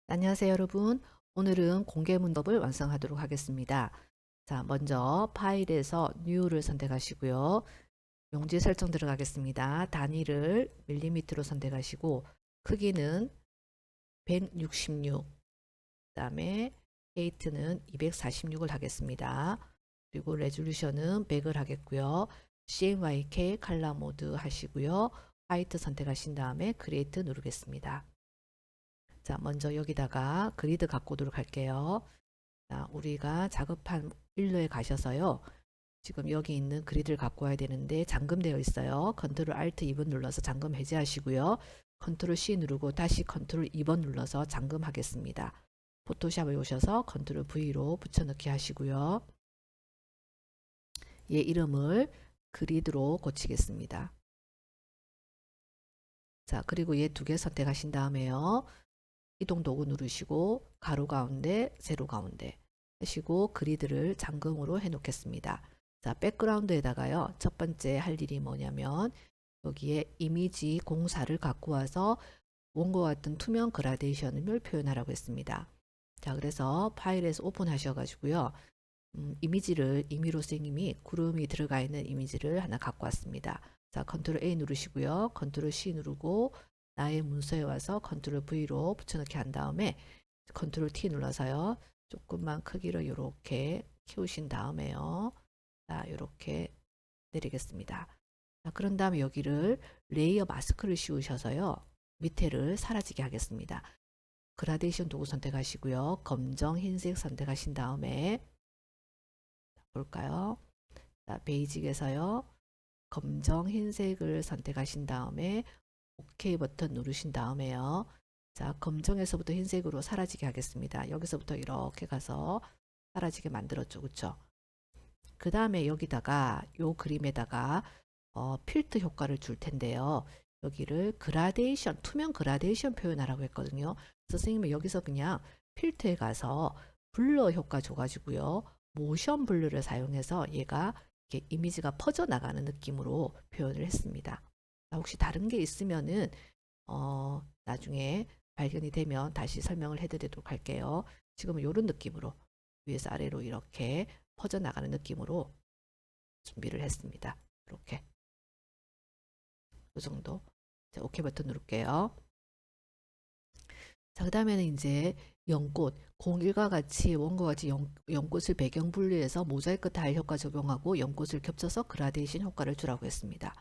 안녕하세요, 여러분. 오늘은 공개 문법을 완성하도록 하겠습니다. 자, 먼저 파일에서 New를 선택하시고요. 용지 설정 들어가겠습니다. 단위를 밀리미터로 선택하시고 크기는 166, 그다음에 헤이트는 246을 하겠습니다. 그리고 레졸루션은 100을 하겠고요. CMYK 칼라 모드 하시고요. 화이트 선택하신 다음에 크리에이트 누르겠습니다. 자, 먼저 여기다가 그리드 갖고 오도록 할게요. 자, 우리가 작업한 일로에 가셔서요. 지금 여기 있는 그리드를 갖고 와야 되는데 잠금되어 있어요. 컨트롤 알트 2번 눌러서 잠금 해제하시고요. 컨트롤 C 누르고 다시 컨트롤 2번 눌러서 잠금하겠습니다. 포토샵에 오셔서 컨트롤 V로 붙여넣기 하시고요. 얘 이름을 그리드로 고치겠습니다. 자, 그리고 얘 두 개 선택하신 다음에요. 이동 도구 누르시고 가로 가운데, 세로 가운데 하시고 그리드를 잠금으로 해 놓겠습니다. 자, 백그라운드에다가요. 첫 번째 할 일이 뭐냐면 여기에 이미지 공사를 갖고 와서 원고와 같은 투명 그라데이션을 표현하라고 했습니다. 자, 그래서 파일에서 오픈하셔 가지고요. 이미지를 임의로 선생님이 구름이 들어가 있는 이미지를 하나 갖고 왔습니다. 자, 컨트롤 A 누르시고요. 컨트롤 C 누르고 나의 문서에 와서 컨트롤 V로 붙여넣기 한 다음에 컨트롤 T 눌러서요. 조금만 크기를 이렇게 키우신 다음에요. 자, 이렇게 내리겠습니다. 자, 그런 다음에 여기를 레이어 마스크를 씌우셔서요. 밑에를 사라지게 하겠습니다. 그라데이션 도구 선택하시고요. 검정, 흰색 선택하신 다음에 볼까요? 자, 베이직에서요. 검정, 흰색을 선택하신 다음에 OK 버튼 누르신 다음에요. 자, 검정에서부터 흰색으로 사라지게 하겠습니다. 여기서부터 이렇게 가서 사라지게 만들었죠. 그쵸? 그 다음에 여기다가 요 그림에다가 필터 효과를 줄 텐데요. 여기를 그라데이션, 투명 그라데이션 표현하라고 했거든요. 그래서 선생님은 여기서 그냥 필터에 가서 블러 효과 줘가지고요. 모션 블러를 사용해서 얘가 이렇게 이미지가 퍼져나가는 느낌으로 표현을 했습니다. 혹시 다른 게 있으면은 나중에 발견이 되면 다시 설명을 해드리도록 할게요. 지금은 이런 느낌으로 위에서 아래로 이렇게 퍼져나가는 느낌으로 준비를 했습니다. 이렇게 이 정도. 자, OK 버튼 누를게요. 자, 그 다음에는 이제 연꽃, 01과 같이 원과 같이 연꽃을 배경 분리해서 모자이크 타일 효과 적용하고 연꽃을 겹쳐서 그라데이션 효과를 주라고 했습니다.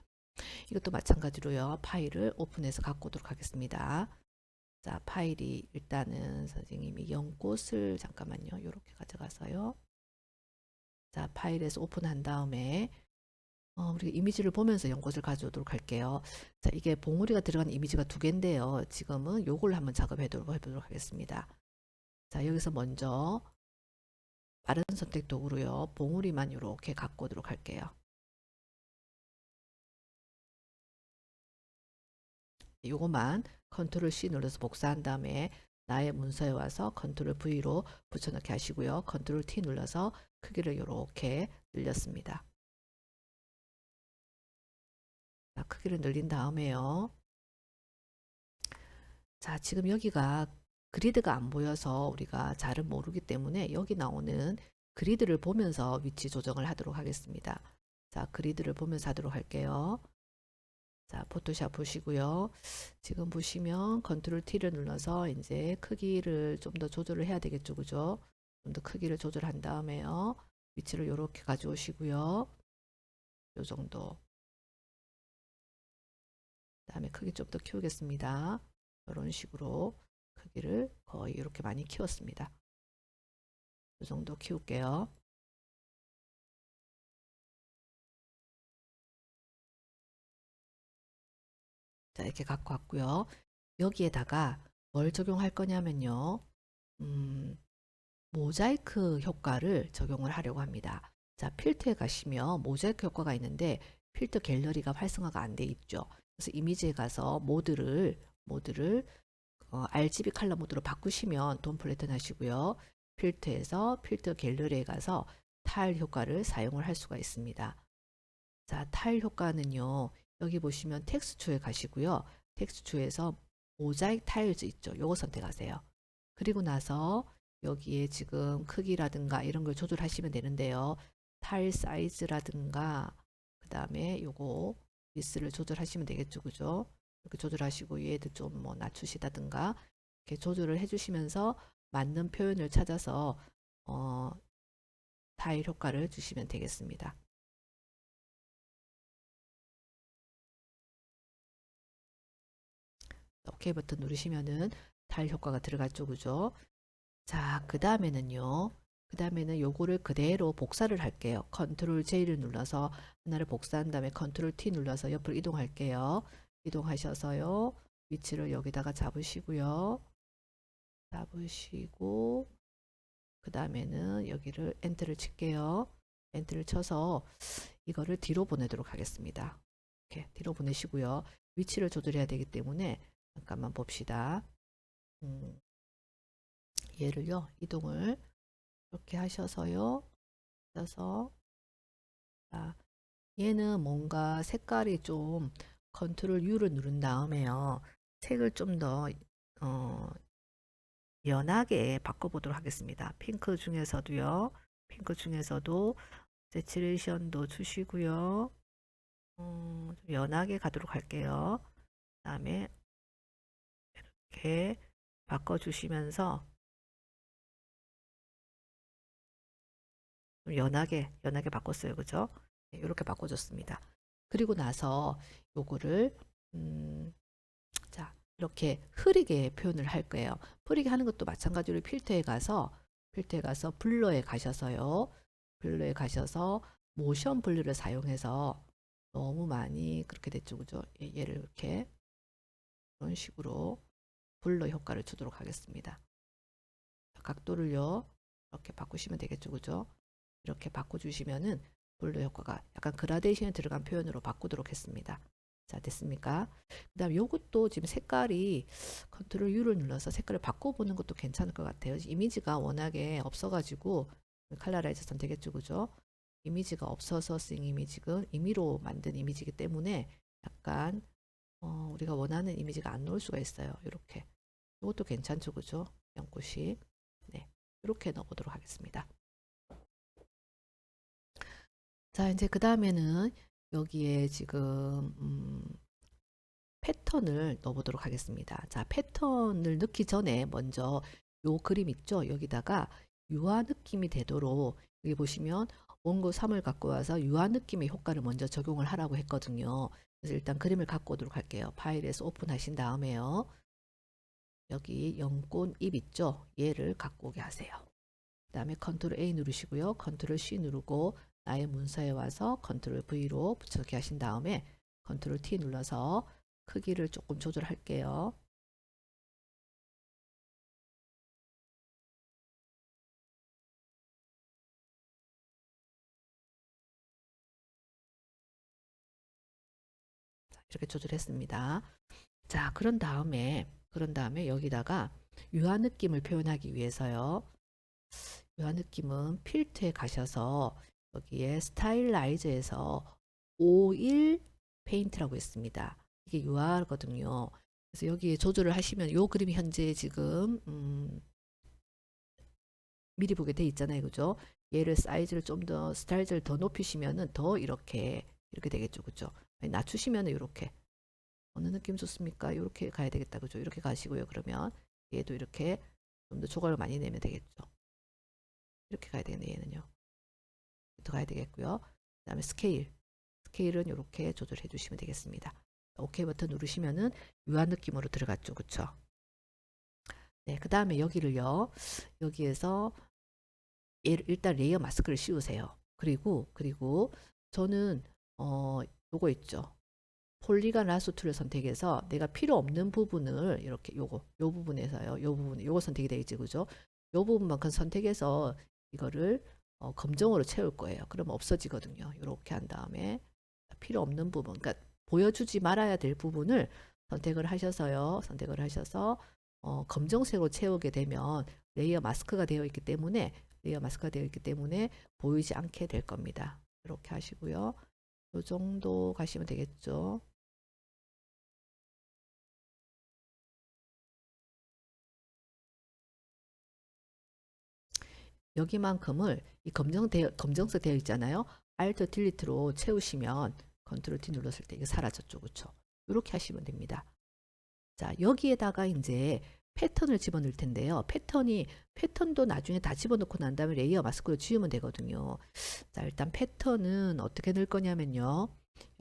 이것도 마찬가지로요. 파일을 오픈해서 갖고 오도록 하겠습니다. 자, 파일이 일단은 선생님이 연꽃을 잠깐만요. 이렇게 가져가서요. 자, 파일에서 오픈한 다음에 우리가 이미지를 보면서 연꽃을 가져오도록 할게요. 자, 이게 봉우리가 들어간 이미지가 두 개인데요. 지금은 요걸 한번 해보도록 하겠습니다. 자, 여기서 먼저 빠른 선택 도구로요. 봉우리만 이렇게 갖고 오도록 할게요. 요거만 컨트롤 C 눌러서 복사한 다음에 나의 문서에 와서 컨트롤 V로 붙여넣기 하시고요. 컨트롤 T 눌러서 크기를 이렇게 늘렸습니다. 자, 크기를 늘린 다음에요. 자, 지금 여기가 그리드가 안 보여서 우리가 잘은 모르기 때문에 여기 나오는 그리드를 보면서 위치 조정을 하도록 하겠습니다. 자, 그리드를 보면서 하도록 할게요. 자, 포토샵 보시고요. 지금 보시면 컨트롤 T를 눌러서 이제 크기를 좀 더 조절을 해야 되겠죠. 그죠? 좀 더 크기를 조절한 다음에요. 위치를 이렇게 가져오시고요. 요 정도. 그다음에 크기 좀 더 키우겠습니다. 이런 식으로 크기를 거의 이렇게 많이 키웠습니다. 이 정도 키울게요. 자, 이렇게 갖고 왔고요. 여기에다가 뭘 적용할 거냐면요. 음, 모자이크 효과를 적용을 하려고 합니다. 자, 필터에 가시면 모자이크 효과가 있는데 필터 갤러리가 활성화가 안 돼 있죠. 그래서 이미지에 가서 모드를 RGB 컬러 모드로 바꾸시면 돈 플래튼 하시고요. 필터에서 필터 갤러리에 가서 타일 효과를 사용을 할 수가 있습니다. 자, 타일 효과는요. 여기 보시면 텍스처에 가시고요. 텍스처에서 모자이크 타일즈 있죠. 요거 선택하세요. 그리고 나서 여기에 지금 크기라든가 이런 걸 조절하시면 되는데요. 타일 사이즈라든가 그 다음에 요거 위스를 조절하시면 되겠죠. 그죠? 이렇게 조절하시고 얘도 좀 뭐 낮추시다든가 이렇게 조절을 해주시면서 맞는 표현을 찾아서 타일 효과를 주시면 되겠습니다. 오케이 버튼 누르시면은 타일 효과가 들어갔죠. 그죠? 자, 그 다음에는요. 그 다음에는 요거를 그대로 복사를 할게요. 컨트롤 J를 눌러서 하나를 복사한 다음에 컨트롤 T 눌러서 옆으로 이동할게요. 이동하셔서요. 위치를 여기다가 잡으시고요. 잡으시고 그 다음에는 여기를 엔터를 칠게요. 엔터를 쳐서 이거를 뒤로 보내도록 하겠습니다. 이렇게 뒤로 보내시고요. 위치를 조절해야 되기 때문에 잠깐만 봅시다. 얘를요. 이동을 이렇게 하셔서요. 그래서 자, 얘는 뭔가 색깔이 좀 컨트롤 U를 누른 다음에요. 색을 좀 더 연하게 바꿔보도록 하겠습니다. 핑크 중에서도요. 핑크 중에서도 세츄레이션도 주시고요. 좀 연하게 가도록 할게요. 그 다음에 이렇게 바꿔주시면서 좀 연하게 바꿨어요. 그죠? 네, 이렇게 바꿔줬습니다. 그리고 나서 요거를 자, 이렇게 흐리게 표현을 할 거예요. 흐리게 하는 것도 마찬가지로 필터에 가서 블러에 가셔서요. 블러에 가셔서 모션 블러를 사용해서 너무 많이 그렇게 됐죠. 그죠? 얘를 이렇게 이런 식으로 블러 효과를 주도록 하겠습니다. 각도를요. 이렇게 바꾸시면 되겠죠. 그죠? 이렇게 바꿔주시면은 블러 효과가 약간 그라데이션이 들어간 표현으로 바꾸도록 했습니다. 자, 됐습니까? 그 다음 요것도 지금 색깔이 컨트롤 U를 눌러서 색깔을 바꿔보는 것도 괜찮을 것 같아요. 이미지가 워낙에 없어가지고 칼라라이즈 선택했죠. 그죠? 이미지가 없어서 쓴 이미지는 임의로 만든 이미지이기 때문에 약간 우리가 원하는 이미지가 안 나올 수가 있어요. 이렇게. 이것도 괜찮죠. 그죠? 연꽃이. 네. 이렇게 넣어보도록 하겠습니다. 자, 이제 그 다음에는 여기에 지금 패턴을 넣어보도록 하겠습니다. 자, 패턴을 넣기 전에 먼저 요 그림 있죠? 여기다가 유화 느낌이 되도록 여기 보시면 원고 3을 갖고 와서 유화 느낌의 효과를 먼저 적용을 하라고 했거든요. 그래서 일단 그림을 갖고 오도록 할게요. 파일에서 오픈하신 다음에요. 여기 연꽃 잎 있죠? 얘를 갖고 오게 하세요. 그 다음에 컨트롤 A 누르시고요. 컨트롤 C 누르고 나의 문서에 와서 컨트롤 V로 붙여넣기 하신 다음에 컨트롤 T 눌러서 크기를 조금 조절할게요. 이렇게 조절했습니다. 자, 그런 다음에 여기다가 유화 느낌을 표현하기 위해서요. 유화 느낌은 필터에 가셔서 여기에 스타일라이저에서 51 페인트라고 있습니다. 이게 유화거든요. 그래서 여기에 조절을 하시면 요 그림이 현재 지금 미리 보게 돼 있잖아요. 그죠? 얘를 사이즈를 좀 더 스타일을 더 높이시면은 더 이렇게 되겠죠. 그죠? 낮추시면은 이렇게 어느 느낌 좋습니까? 이렇게 가야 되겠다. 그죠? 이렇게 가시고요. 그러면 얘도 이렇게 좀 더 조각을 많이 내면 되겠죠. 이렇게 가야 되겠네. 얘는요. 더 가야 되겠고요. 그 다음에 스케일은 이렇게 조절해 주시면 되겠습니다. 오케이 버튼 누르시면은 유한 느낌으로 들어갔죠. 그쵸? 네, 그 다음에 여기에서 일단 레이어 마스크를 씌우세요. 그리고 저는 요거 있죠. 폴리건 라소 툴을 선택해서 내가 필요 없는 부분을 이렇게 요 부분에서요. 요거 선택이 되겠지. 그죠? 요 부분만큼 선택해서 이거를 검정으로 채울 거예요. 그러면 없어지거든요. 이렇게 한 다음에 필요 없는 부분, 그러니까 보여주지 말아야 될 부분을 선택을 하셔서 검정색으로 채우게 되면 레이어 마스크가 되어 있기 때문에 보이지 않게 될 겁니다. 이렇게 하시고요. 이 정도 가시면 되겠죠. 여기만큼을 이 검정색 되어 있잖아요. Alt 딜리트로 채우시면 컨트롤 D 눌렀을 때 이게 사라졌죠. 그쵸? 이렇게 하시면 됩니다. 자, 여기에다가 이제 패턴을 집어넣을 텐데요. 패턴도 나중에 다 집어넣고 난 다음에 레이어 마스크로 지우면 되거든요. 자, 일단 패턴은 어떻게 넣을 거냐면요.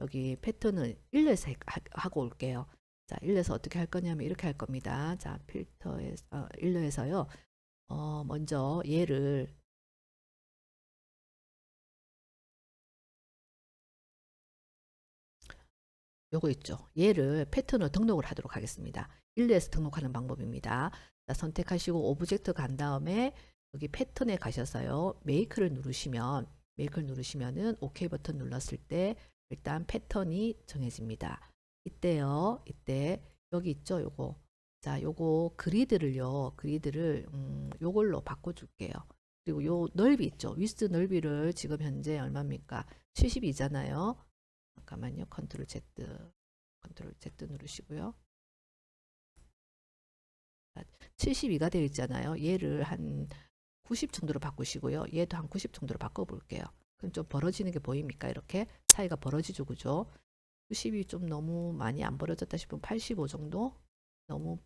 여기 패턴은 일레서 하고 올게요. 자, 일레서 어떻게 할 거냐면 이렇게 할 겁니다. 자, 필터에서, 일레에서요. 먼저 얘를 요거 있죠. 얘를 패턴으로 등록을 하도록 하겠습니다. 일레에서 등록하는 방법입니다. 자, 선택하시고 오브젝트 간 다음에 여기 패턴에 가셔서요. 메이크를 누르시면은 OK 버튼 눌렀을 때 일단 패턴이 정해집니다. 이때요. 이때 여기 있죠. 요거. 자, 요거 그리드를 요걸로 바꿔줄게요. 그리고 요 넓이 있죠. 위스 넓이를 지금 현재 얼마입니까? 72잖아요. 잠깐만요. 컨트롤 Z 누르시고요. 72가 되어 있잖아요. 얘를 한 90 정도로 바꾸시고요. 얘도 한 90 정도로 바꿔볼게요. 그럼 좀 벌어지는 게 보입니까? 이렇게 차이가 벌어지죠. 그죠? 90이 좀 너무 많이 안 벌어졌다 싶으면 85 정도? 너무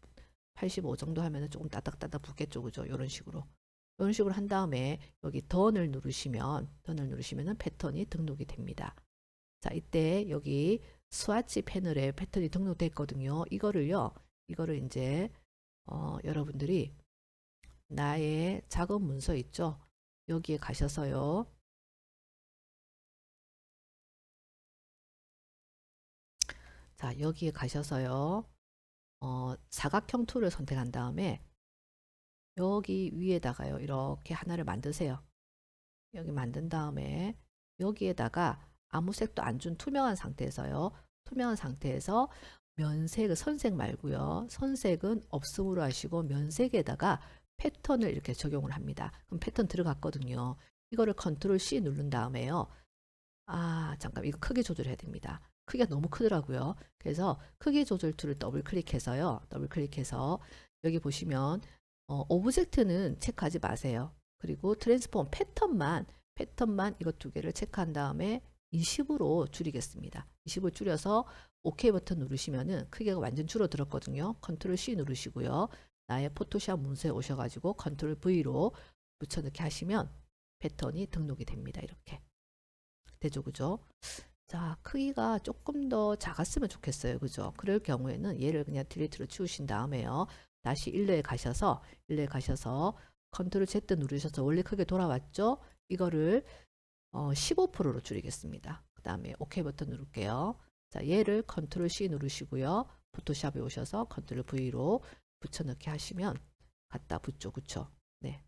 85 정도 하면 조금 따닥따닥 붙겠죠. 그죠? 이런 식으로. 이런 식으로 한 다음에 여기 던을 누르시면은 패턴이 등록이 됩니다. 자, 이때 여기 스와치 패널에 패턴이 등록되어 있거든요. 이거를 이제 여러분들이 나의 작업 문서 있죠? 여기에 가셔서요. 자, 여기에 가셔서요. 사각형 툴을 선택한 다음에 여기 위에다가요. 이렇게 하나를 만드세요. 여기 만든 다음에 여기에다가 아무 색도 안 준 투명한 상태에서요. 투명한 상태에서 면색, 선색 말고요. 선색은 없음으로 하시고 면색에다가 패턴을 이렇게 적용을 합니다. 그럼 패턴 들어갔거든요. 이거를 컨트롤 C 누른 다음에요. 아, 잠깐 이거 크기 조절해야 됩니다. 크기가 너무 크더라고요. 그래서 크기 조절 툴을 더블 클릭해서요. 더블 클릭해서 여기 보시면 오브젝트는 체크하지 마세요. 그리고 트랜스폼 패턴만 이것 두 개를 체크한 다음에 20으로 줄이겠습니다. 20을 줄여서 OK 버튼 누르시면은 크기가 완전 줄어들었거든요. 컨트롤 C 누르시고요. 나의 포토샵 문서에 오셔가지고 컨트롤 V로 붙여넣기 하시면 패턴이 등록이 됩니다. 이렇게. 되죠, 그죠? 자, 크기가 조금 더 작았으면 좋겠어요. 그죠? 그럴 경우에는 얘를 그냥 딜리트로 치우신 다음에요. 다시 일러에 가셔서 컨트롤 Z 누르셔서 원래 크게 돌아왔죠? 이거를 15%로 줄이겠습니다. 그 다음에 OK 버튼 누를게요. 자, 얘를 컨트롤 C 누르시고요. 포토샵에 오셔서 컨트롤 V로 붙여넣기 하시면 갖다 붙죠. 그쵸? 네.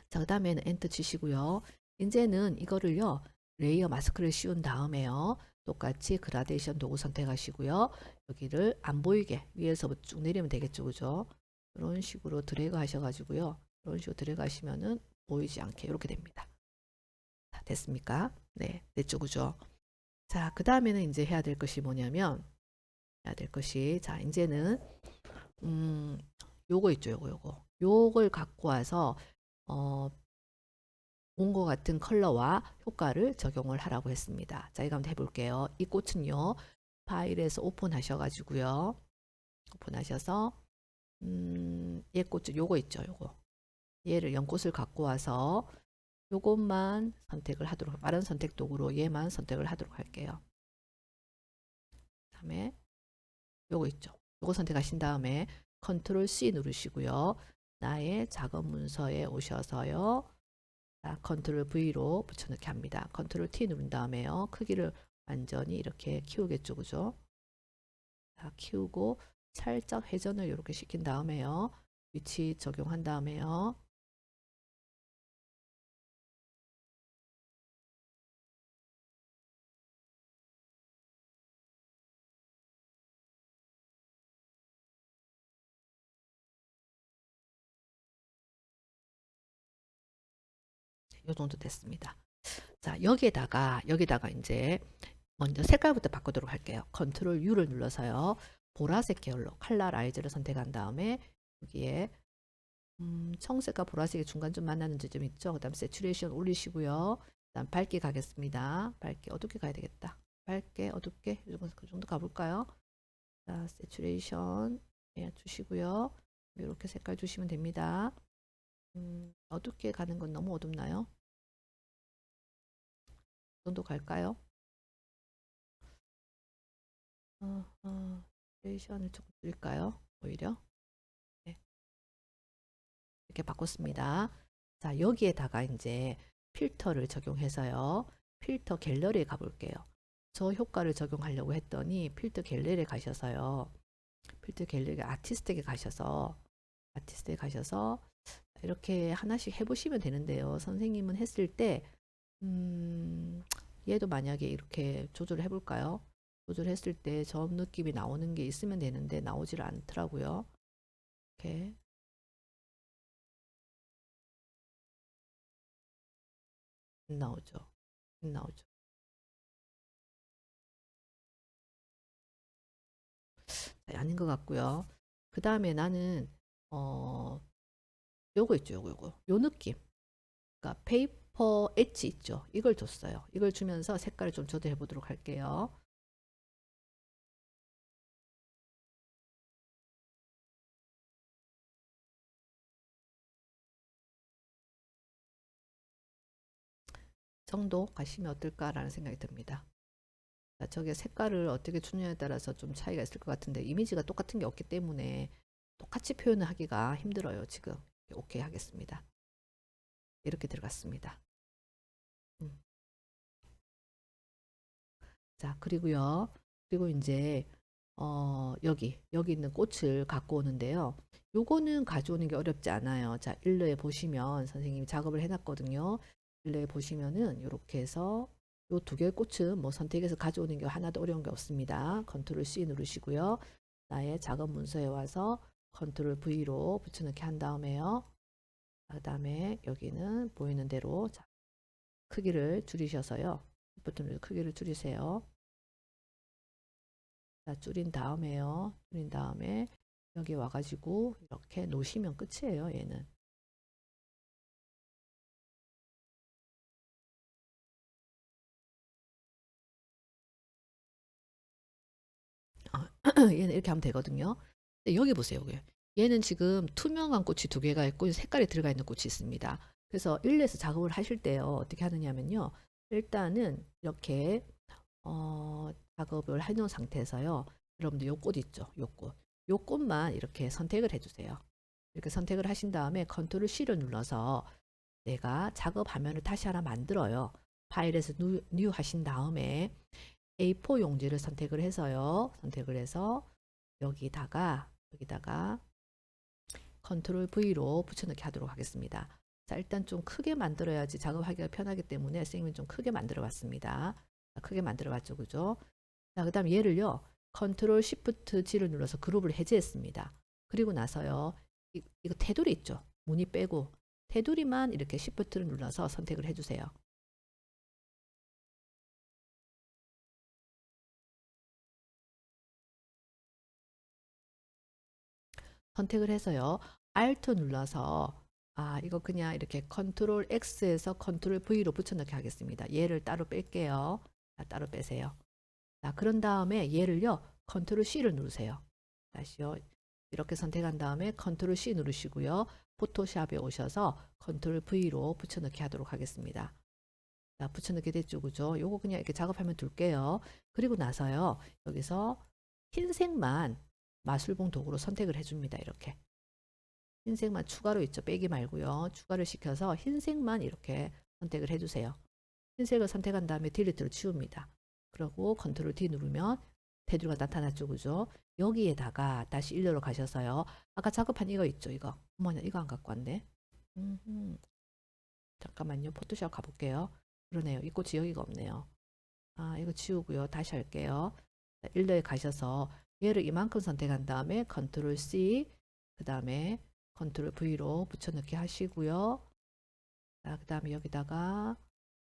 자, 그 다음에는 엔터 치시고요. 이제는 이거를요. 레이어 마스크를 씌운 다음에요. 똑같이 그라데이션 도구 선택하시고요. 여기를 안 보이게 위에서부터 쭉 내리면 되겠죠. 그죠? 이런 식으로 드래그 하셔가지고요. 이런 식으로 드래그 하시면은 보이지 않게 이렇게 됩니다. 자, 됐습니까? 네, 됐죠. 그죠? 자, 그 다음에는 이제 해야 될 것이 뭐냐면 자, 이제는 요거 있죠. 요걸 갖고 와서 온것 같은 컬러와 효과를 적용을 하라고 했습니다. 자, 이거 한번 해볼게요. 이 꽃은요. 파일에서 오픈하셔가지고요. 오픈하셔서 얘 꽃은 요거 있죠. 얘를 연꽃을 갖고 와서 요것만 선택을 하도록 빠른 선택 도구로 얘만 선택을 하도록 할게요. 다음에 요거 있죠. 요거 선택하신 다음에 컨트롤 C 누르시고요. 나의 작업 문서에 오셔서요. 자, 컨트롤 V로 붙여넣기 합니다. 컨트롤 T 누른 다음에요. 크기를 완전히 이렇게 키우겠죠. 그죠? 자, 키우고 살짝 회전을 이렇게 시킨 다음에요. 위치 적용한 다음에요. 이 정도 됐습니다. 자, 여기다가 이제 먼저 색깔부터 바꾸도록 할게요. 컨트롤 U를 눌러서요. 보라색 계열로 칼라 라이즈를 선택한 다음에 여기에 청색과 보라색의 중간 좀 만나는 지점 있죠. 그 다음 세츄레이션 올리시고요. 그 다음 밝게 가겠습니다. 밝게 어둡게 가야 되겠다. 밝게 어둡게 그 정도 가볼까요? 자, 세츄레이션 주시고요. 이렇게 색깔 주시면 됩니다. 어둡게 가는 건 너무 어둡나요? 그 정도 갈까요? 세츄레이션을 조금 줄일까요? 오히려 네, 이렇게 바꿨습니다. 자, 여기에다가 이제 필터를 적용해서요. 필터 갤러리에 가볼게요. 저 효과를 적용하려고 했더니 필터 갤러리에 가셔서요. 필터 갤러리 아티스트에 가셔서 이렇게 하나씩 해보시면 되는데요. 선생님은 했을 때 얘도 만약에 이렇게 조절을 해볼까요? 조절했을 때 저 느낌이 나오는 게 있으면 되는데 나오질 않더라고요. 이렇게 안 나오죠. 안 나오죠. 아닌 것 같고요. 그 다음에 나는 어 요거 있죠. 요거 요 느낌. 그러니까 페이퍼 엣지 있죠. 이걸 줬어요. 이걸 주면서 색깔을 좀 조절해 보도록 할게요. 정도 가시면 어떨까라는 생각이 듭니다. 자, 저게 색깔을 어떻게 주느냐에 따라서 좀 차이가 있을 것 같은데 이미지가 똑같은 게 없기 때문에 똑같이 표현을 하기가 힘들어요. 지금 오케이 하겠습니다. 이렇게 들어갔습니다. 음. 자, 그리고요. 그리고 이제 여기 있는 꽃을 갖고 오는데요. 요거는 가져오는 게 어렵지 않아요. 자, 일러에 보시면 선생님이 작업을 해놨거든요. 일러에 보시면은 이렇게 해서 요 두 개의 꽃은 뭐 선택해서 가져오는 게 하나도 어려운 게 없습니다. 컨트롤 C 누르시고요. 나의 작업 문서에 와서 컨트롤 V로 붙여넣기 한 다음에요. 그 다음에 여기는 보이는 대로 자, 크기를 줄이셔서요. 버튼을 크기를 줄이세요. 자, 줄인 다음에요. 줄인 다음에 여기 와가지고 이렇게 놓으시면 끝이에요. 얘는. 얘는 이렇게 하면 되거든요. 근데 여기 보세요. 여기. 얘는 지금 투명한 꽃이 두 개가 있고 색깔이 들어가 있는 꽃이 있습니다. 그래서 일레에서 작업을 하실 때요. 어떻게 하느냐면요. 일단은 이렇게 작업을 해놓은 상태에서요. 여러분들 요 꽃 있죠. 요 꽃. 요 꽃만 이렇게 선택을 해주세요. 이렇게 선택을 하신 다음에 컨트롤 C를 눌러서 내가 작업 화면을 다시 하나 만들어요. 파일에서 뉴 하신 다음에 A4 용지를 선택을 해서요. 선택을 해서 여기다가 컨트롤 V로 붙여넣기 하도록 하겠습니다. 자, 일단 좀 크게 만들어야지 작업하기가 편하기 때문에 선생님은 좀 크게 만들어 봤습니다. 크게 만들어 봤죠. 그죠? 자, 그 다음 얘를요. 컨트롤 Shift G를 눌러서 그룹을 해제했습니다. 그리고 나서요. 이거 테두리 있죠. 무늬 빼고 테두리만 이렇게 Shift를 눌러서 선택을 해주세요. 선택을 해서요. Alt 눌러서 이거 그냥 이렇게 컨트롤 X에서 컨트롤 V로 붙여넣기 하겠습니다. 얘를 따로 뺄게요. 따로 빼세요. 자, 그런 다음에 얘를요. 컨트롤 C를 누르세요. 다시요. 이렇게 선택한 다음에 컨트롤 C 누르시고요. 포토샵에 오셔서 컨트롤 V로 붙여넣기 하도록 하겠습니다. 자, 붙여넣기 됐죠. 그죠? 요거 그냥 이렇게 작업하면 둘게요. 그리고 나서요. 여기서 흰색만 마술봉 도구로 선택을 해줍니다. 이렇게. 흰색만 추가로 있죠. 빼기 말고요. 추가를 시켜서 흰색만 이렇게 선택을 해주세요. 흰색을 선택한 다음에 딜리트로 치웁니다. 그리고 컨트롤 D 누르면 테두리가 나타났죠. 그죠? 여기에다가 다시 일러로 가셔서요. 아까 작업한 이거 있죠. 이거. 어머나 이거 안 갖고 왔네. 잠깐만요. 포토샵 가볼게요. 그러네요. 이 꽃이 여기가 없네요. 이거 지우고요. 다시 할게요. 일러에 가셔서 얘를 이만큼 선택한 다음에 컨트롤 C 그 다음에 컨트롤 V로 붙여넣기 하시고요. 그 다음에 여기다가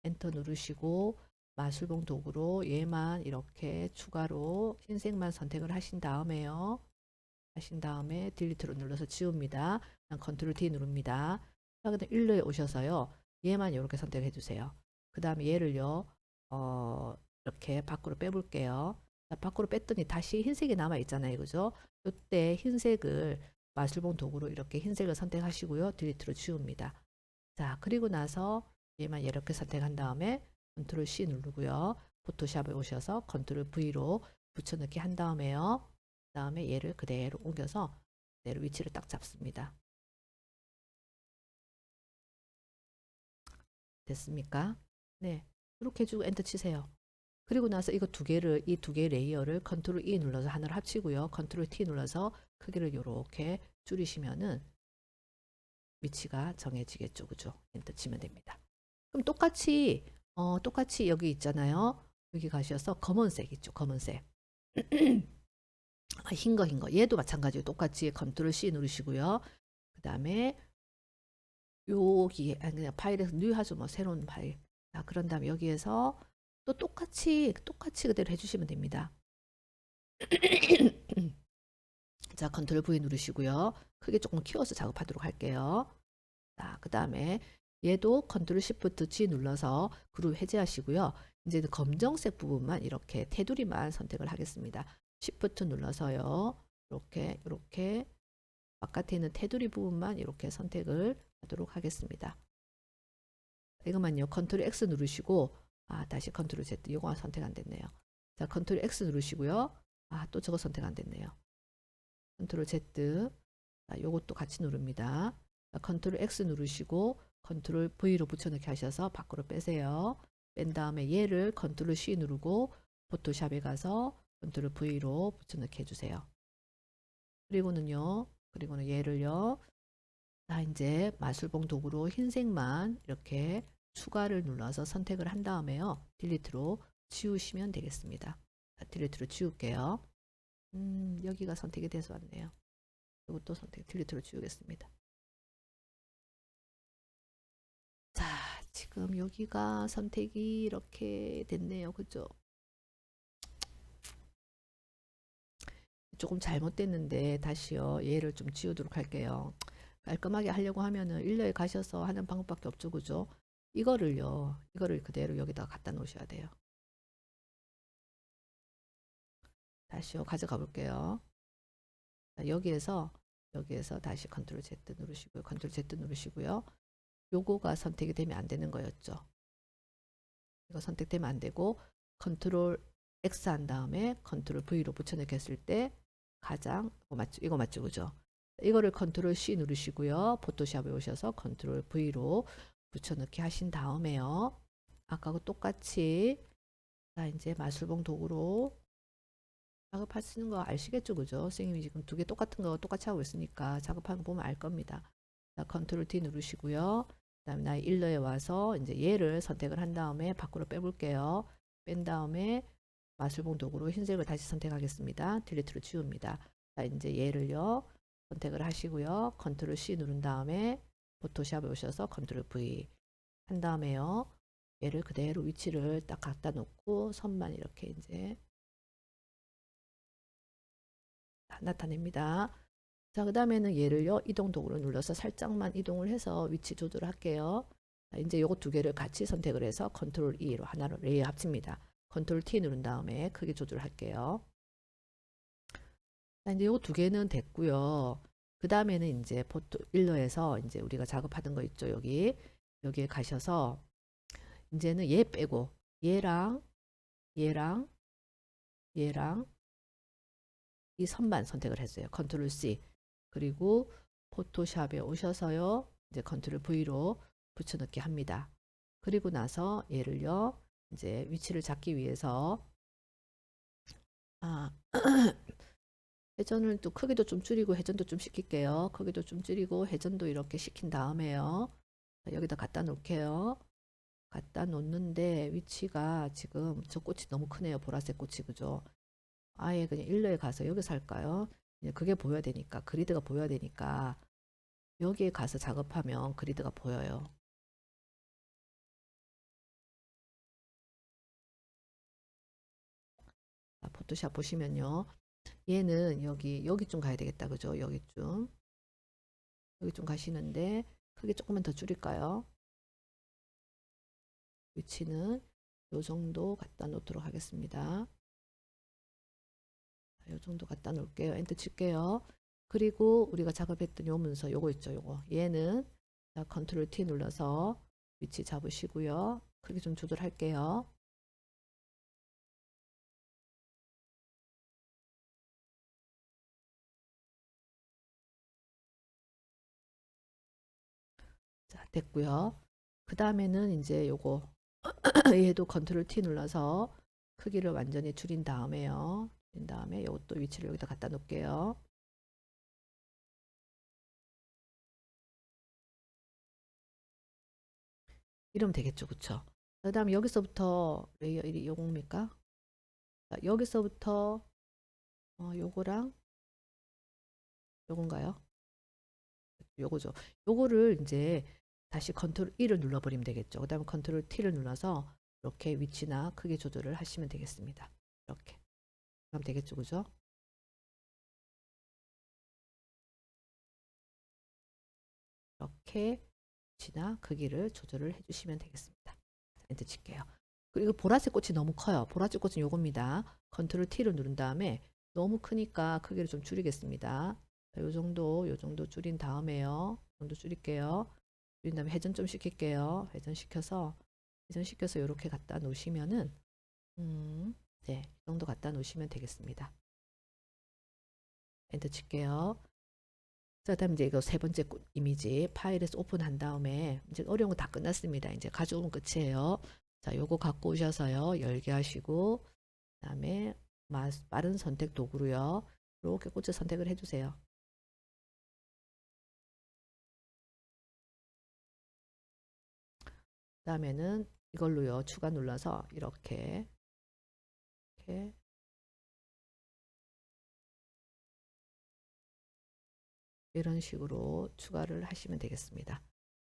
엔터 누르시고 마술봉 도구로 얘만 이렇게 추가로 흰색만 선택을 하신 다음에요. 하신 다음에 딜리트로 눌러서 지웁니다. 컨트롤 D 누릅니다. 자, 그다음 일러에 오셔서요. 얘만 이렇게 선택해 주세요. 그 다음에 얘를요. 이렇게 밖으로 빼볼게요. 자, 밖으로 뺐더니 다시 흰색이 남아 있잖아요. 그죠? 이때 흰색을 마술봉 도구로 이렇게 흰색을 선택하시고요. 딜리트로 지웁니다. 자, 그리고 나서 얘만 이렇게 선택한 다음에 컨트롤 C 누르고요. 포토샵에 오셔서 컨트롤 V로 붙여넣기 한 다음에요. 그 다음에 얘를 그대로 옮겨서 그대로 위치를 딱 잡습니다. 됐습니까? 네. 이렇게 해주고 엔터 치세요. 그리고 나서 이거 두 개를, 이 두 개의 레이어를 컨트롤 E 눌러서 하나를 합치고요. 컨트롤 T 눌러서 크기를 이렇게 줄이시면은 위치가 정해지겠죠. 그죠? 엔터 치면 됩니다. 그럼 똑같이 여기 있잖아요. 여기 가셔서 검은색 있죠. 검은색. 흰 거. 얘도 마찬가지로 똑같이 컨트롤 C 누르시고요. 그 다음에 여기 그냥 파일에서 뉴 하죠. 뭐 새로운 파일. 자, 그런 다음에 여기에서 또 똑같이 그대로 해주시면 됩니다. 자, 컨트롤 V 누르시고요. 크게 조금 키워서 작업하도록 할게요. 자, 그 다음에 얘도 컨트롤 시프트 G 눌러서 그룹 해제하시고요. 이제 검정색 부분만 이렇게 테두리만 선택을 하겠습니다. 시프트 눌러서요. 이렇게 바깥에 있는 테두리 부분만 이렇게 선택을 하도록 하겠습니다. 이것만요. 컨트롤 X 누르시고 다시 컨트롤 Z. 이거 선택 안 됐네요. 자, 컨트롤 X 누르시고요. 또 저거 선택 안 됐네요. 컨트롤 Z. 자, 요것도 같이 누릅니다. 자, 컨트롤 X 누르시고 컨트롤 V로 붙여넣기 하셔서 밖으로 빼세요. 뺀 다음에 얘를 컨트롤 C 누르고 포토샵에 가서 컨트롤 V로 붙여넣기 해주세요. 그리고는 얘를요. 자, 이제 마술봉 도구로 흰색만 이렇게 추가를 눌러서 선택을 한 다음에요. 딜리트로 지우시면 되겠습니다. 자, 딜리트로 지울게요. 여기가 선택이 돼서 왔네요. 이것도 선택 딜리트로 지우겠습니다. 자, 지금 여기가 선택이 이렇게 됐네요. 그죠? 조금 잘못됐는데 다시요. 얘를 좀 지우도록 할게요. 깔끔하게 하려고 하면은 일러에 가셔서 하는 방법밖에 없죠. 그죠? 이거를 그대로 여기다가 갖다 놓으셔야 돼요. 다시요. 가져가 볼게요. 자, 여기에서 다시 컨트롤 Z 누르시고요. 컨트롤 Z 누르시고요. 요거가 선택이 되면 안 되는 거였죠. 이거 선택되면 안 되고 컨트롤 X 한 다음에 컨트롤 V로 붙여넣기 했을 때 가장 이거 맞죠? 그죠? 이거를 컨트롤 C 누르시고요. 포토샵에 오셔서 컨트롤 V로 붙여넣기 하신 다음에요. 아까하고 똑같이 자, 이제 마술봉 도구로 작업하시는 거 아시겠죠? 그죠? 선생님이 지금 두 개 똑같은 거 똑같이 하고 있으니까 작업하는 거 보면 알 겁니다. 자, 컨트롤 D 누르시고요. 그 다음에 나 일러에 와서 이제 얘를 선택을 한 다음에 밖으로 빼볼게요. 뺀 다음에 마술봉 도구로 흰색을 다시 선택하겠습니다. 딜리트로 지웁니다. 자, 이제 얘를요. 선택을 하시고요. 컨트롤 C 누른 다음에 포토샵에 오셔서 컨트롤 V 한 다음에요. 얘를 그대로 위치를 딱 갖다 놓고 선만 이렇게 이제 나타냅니다. 자, 그 다음에는 얘를요, 이동 도구를 눌러서 살짝만 이동을 해서 위치 조절을 할게요. 자, 이제 요거 두 개를 같이 선택을 해서 컨트롤 E로 하나로 레이어 합칩니다. 컨트롤 T 누른 다음에 크기 조절할게요. 자, 이제 요거 두 개는 됐고요. 그 다음에는 이제 포토 일러에서 이제 우리가 작업하던 거 있죠, 여기에 가셔서 이제는 얘 빼고 얘랑 얘랑 이 선만 선택을 했어요. 컨트롤 C. 그리고 포토샵에 오셔서요. 이제 컨트롤 V로 붙여넣기 합니다. 그리고 나서 얘를요. 이제 위치를 잡기 위해서 회전을 또 크기도 좀 줄이고 회전도 좀 시킬게요. 크기도 좀 줄이고 회전도 이렇게 시킨 다음에요. 여기다 갖다 놓을게요. 갖다 놓는데 위치가 지금 저 꽃이 너무 크네요. 보라색 꽃이 그죠? 아예 그냥 일러에 가서 여기서 할까요? 그게 보여야 되니까 그리드가 보여야 되니까 여기에 가서 작업하면 그리드가 보여요. 자, 포토샵 보시면요. 얘는 여기쯤 가야 되겠다. 그죠? 여기쯤 가시는데 크기 조금만 더 줄일까요? 위치는 요 정도 갖다 놓도록 하겠습니다. 요 정도 갖다 놓을게요. 엔터 칠게요. 그리고 우리가 작업했던 요 문서 요거 있죠. 요거 얘는 자, 컨트롤 T 눌러서 위치 잡으시고요. 크기 좀 조절할게요. 자, 됐고요. 그 다음에는 이제 요거 얘도 컨트롤 T 눌러서 크기를 완전히 줄인 다음에요. 줄인 다음에 요것도 위치를 여기다 갖다 놓을게요. 이러면 되겠죠. 그쵸? 그 다음에 여기서부터 레이어 1이 요겁니까? 자, 여기서부터 요거랑 요건가요? 요거죠. 요거를 이제 다시 컨트롤 E를 눌러버리면 되겠죠. 그 다음에 컨트롤 T를 눌러서 이렇게 위치나 크기 조절을 하시면 되겠습니다. 이렇게 하면 되겠죠. 그죠? 이렇게 위치나 크기를 조절을 해주시면 되겠습니다. 엔터 칠게요. 그리고 보라색 꽃이 너무 커요. 보라색 꽃은 요겁니다. 컨트롤 T를 누른 다음에 너무 크니까 크기를 좀 줄이겠습니다. 요 정도 줄인 다음에요. 이 정도 줄일게요. 줄인 다음에 회전 좀 시킬게요. 회전시켜서 이렇게 갖다 놓으시면은, 네, 이 정도 갖다 놓으시면 되겠습니다. 엔터 칠게요. 자, 다음 이제 이거 세 번째 이미지 파일에서 오픈한 다음에 이제 어려운 거 다 끝났습니다. 이제 가져오면 끝이에요. 자, 요거 갖고 오셔서요. 열게 하시고 그다음에 빠른 선택 도구로요. 이렇게 꽂혀 선택을 해주세요. 그다음에는 이걸로요. 추가 눌러서 이렇게 이런 식으로 추가를 하시면 되겠습니다.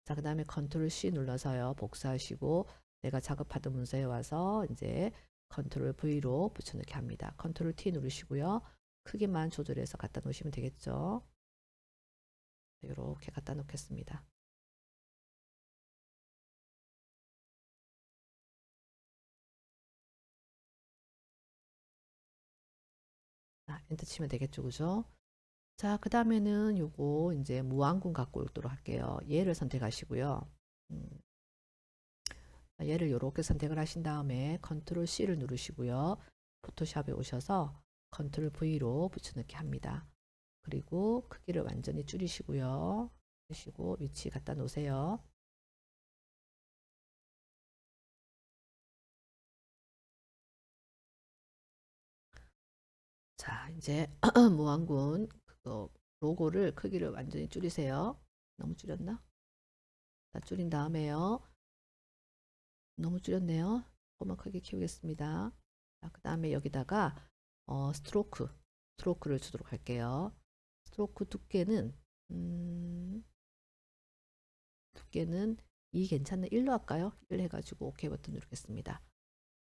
자, 그 다음에 컨트롤 C 눌러서요. 복사하시고 내가 작업하던 문서에 와서 이제 컨트롤 V로 붙여넣기 합니다. 컨트롤 T 누르시고요. 크기만 조절해서 갖다 놓으시면 되겠죠. 이렇게 갖다 놓겠습니다. 자, 엔터 치면 되겠죠. 그죠? 자, 그 다음에는 요거 이제 무왕군 갖고 오도록 할게요. 얘를 선택하시고요. 음, 얘를 이렇게 선택을 하신 다음에 컨트롤 C를 누르시고요. 포토샵에 오셔서 컨트롤 V로 붙여넣기 합니다. 그리고 크기를 완전히 줄이시고요. 줄이시고 위치 갖다 놓으세요. 자, 이제 무왕군 그거 로고를 크기를 완전히 줄이세요. 너무 줄였나? 자, 줄인 다음에요. 너무 줄였네요. 조금만 크게 키우겠습니다. 자, 그 다음에 여기다가 스트로크를 주도록 할게요. 스트로크 두께는 2 괜찮네. 1로 할까요? 1 해가지고 OK 버튼 누르겠습니다.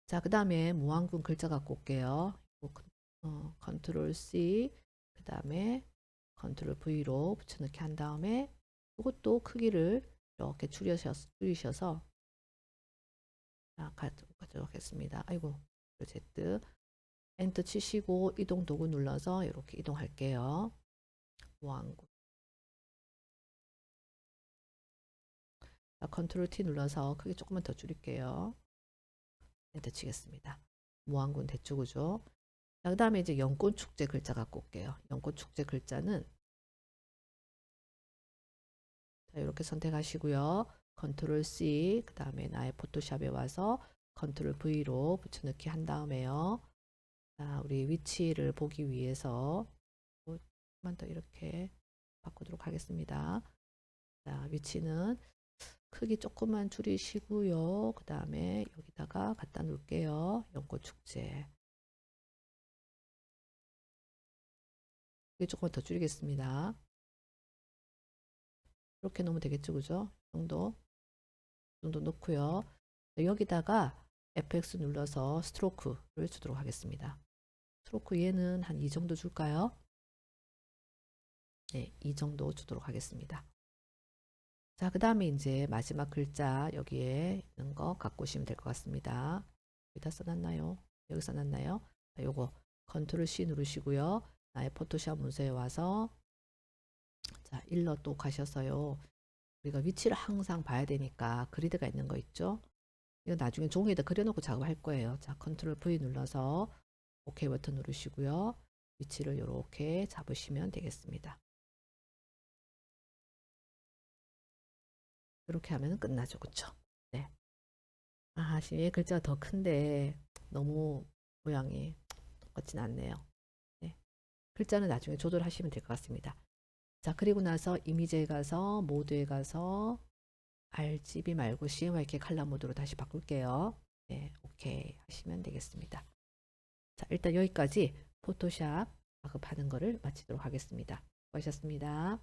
자, 그 다음에 무왕군 글자 갖고 올게요. 컨트롤 C, 그 다음에 컨트롤 V로 붙여넣기 한 다음에 이것도 크기를 이렇게 줄이셔서 가져가겠습니다. 아이고, Z 엔터 치시고 이동 도구 눌러서 이렇게 이동할게요. 무왕군. 컨트롤 T 눌러서 크기 조금만 더 줄일게요. 엔터 치겠습니다. 무왕군 됐죠, 그죠? 자, 그 다음에 이제 연꽃축제 글자 갖고 올게요. 연꽃축제 글자는 자, 이렇게 선택하시고요. 컨트롤 C, 그 다음에 나의 포토샵에 와서 컨트롤 V로 붙여넣기 한 다음에요. 자, 우리 위치를 보기 위해서 조금만 더 이렇게 바꾸도록 하겠습니다. 자, 위치는 크기 조금만 줄이시고요. 그 다음에 여기다가 갖다 놓을게요. 연꽃축제. 크기 조금 더 줄이겠습니다. 이렇게 놓으면 되겠죠, 그죠? 이 정도 놓고요. 여기다가 FX 눌러서 스트로크를 주도록 하겠습니다. 스트로크 얘는 한 이 정도 줄까요? 네, 이 정도 주도록 하겠습니다. 자, 그 다음에 이제 마지막 글자 여기에 있는 거 갖고 오시면 될 것 같습니다. 여기다 써놨나요? 여기 써놨나요? 자, 요거 컨트롤 C 누르시고요. 나의 포토샵 문서에 와서 자, 일러 또 가셔서요. 우리가 위치를 항상 봐야 되니까 그리드가 있는 거 있죠? 이거 나중에 종이에다 그려놓고 작업할 거예요. 자, 컨트롤 V 눌러서 OK 버튼 누르시고요. 위치를 이렇게 잡으시면 되겠습니다. 이렇게 하면 끝나죠. 그쵸? 네. 아, 지금 얘 글자가 더 큰데 너무 모양이 똑같진 않네요. 네. 글자는 나중에 조절하시면 될 것 같습니다. 자, 그리고 나서 이미지에 가서 모드에 가서 RGB 말고 CMYK 컬러 모드로 다시 바꿀게요. 네, 오케이 하시면 되겠습니다. 자, 일단 여기까지 포토샵 작업하는 거를 마치도록 하겠습니다. 수고하셨습니다.